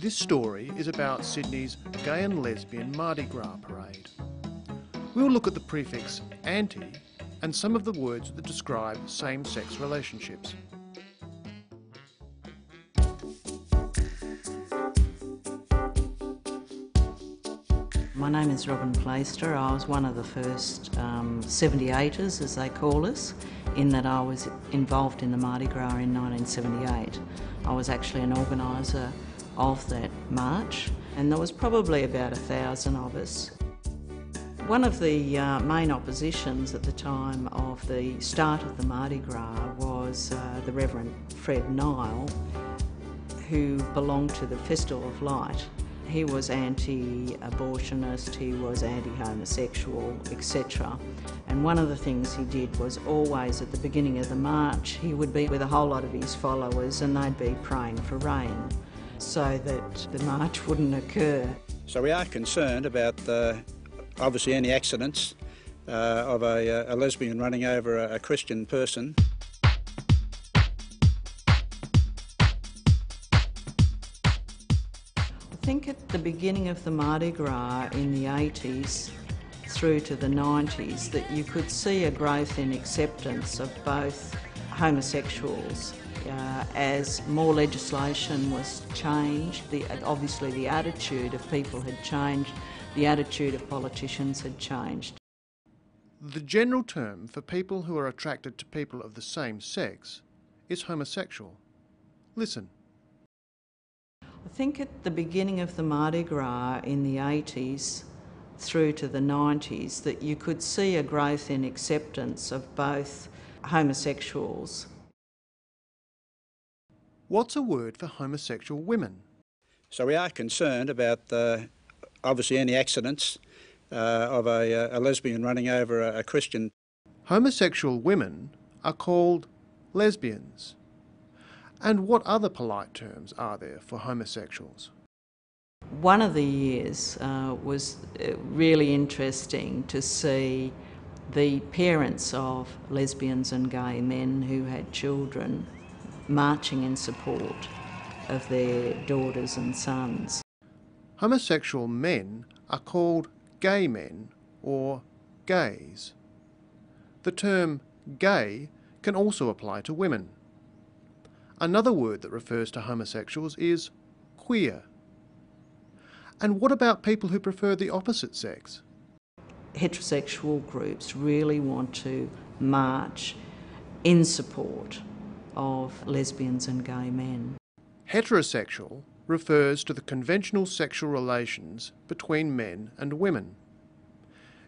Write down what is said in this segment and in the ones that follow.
This story is about Sydney's gay and lesbian Mardi Gras parade. We'll look at the prefix anti and some of the words that describe same-sex relationships. My name is Robin Plaister. I was one of the first 78ers, as they call us, in that I was involved in the Mardi Gras in 1978. I was actually an organiser of that march, and there was probably about 1,000 of us. One of the main oppositions at the time of the start of the Mardi Gras was the Reverend Fred Nile, who belonged to the Festival of Light. He was anti-abortionist, he was anti-homosexual, etc. And one of the things he did was always at the beginning of the march, he would be with a whole lot of his followers and they'd be praying for rain so that the march wouldn't occur. So we are concerned about obviously any accidents of a lesbian running over a Christian person. I think at the beginning of the Mardi Gras in the 80s through to the 90s that you could see a growth in acceptance of both homosexuals as more legislation was changed. Obviously the attitude of people had changed, the attitude of politicians had changed. The general term for people who are attracted to people of the same sex is homosexual. Listen. I think at the beginning of the Mardi Gras in the 80s through to the 90s that you could see a growth in acceptance of both homosexuals. What's a word for homosexual women? So we are concerned about obviously any accidents of a lesbian running over a Christian. Homosexual women are called lesbians. And what other polite terms are there for homosexuals? One of the years was really interesting to see the parents of lesbians and gay men who had children marching in support of their daughters and sons. Homosexual men are called gay men or gays. The term gay can also apply to women. Another word that refers to homosexuals is queer. And what about people who prefer the opposite sex? Heterosexual groups really want to march in support of lesbians and gay men. Heterosexual refers to the conventional sexual relations between men and women.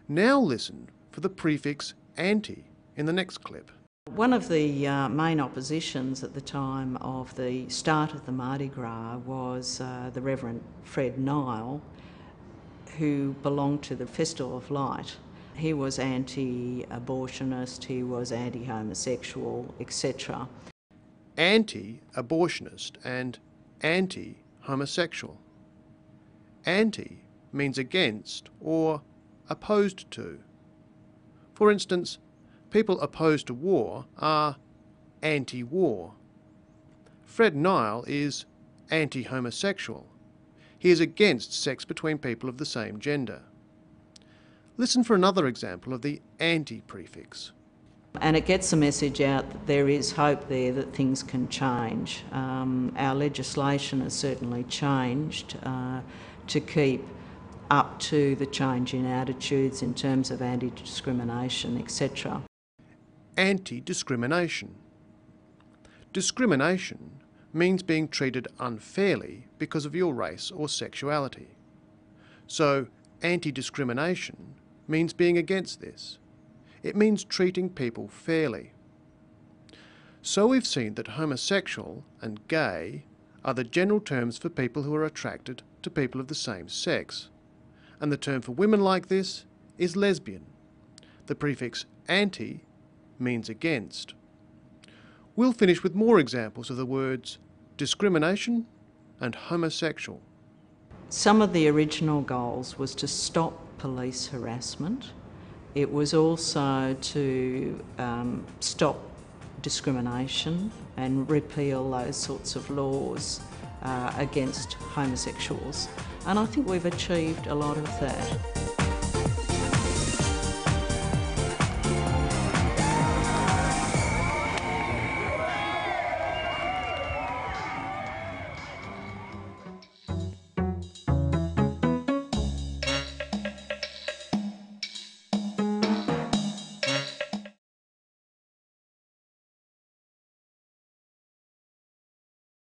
Now listen for the prefix anti in the next clip. One of the main oppositions at the time of the start of the Mardi Gras was the Reverend Fred Nile, who belonged to the Festival of Light. He was anti-abortionist, he was anti-homosexual, etc. Anti-abortionist and anti-homosexual. Anti means against or opposed to. For instance, people opposed to war are anti-war. Fred Nile is anti-homosexual. He is against sex between people of the same gender. Listen for another example of the anti-prefix. And it gets the message out that there is hope there that things can change. Our legislation has certainly changed to keep up to the change in attitudes in terms of anti-discrimination, etc. Anti-discrimination. Discrimination means being treated unfairly because of your race or sexuality. So, anti-discrimination means being against this. It means treating people fairly. So we've seen that homosexual and gay are the general terms for people who are attracted to people of the same sex. And the term for women like this is lesbian. The prefix anti means against. We'll finish with more examples of the words discrimination and homosexual. Some of the original goals was to stop police harassment. It was also to stop discrimination and repeal those sorts of laws against homosexuals. And I think we've achieved a lot of that.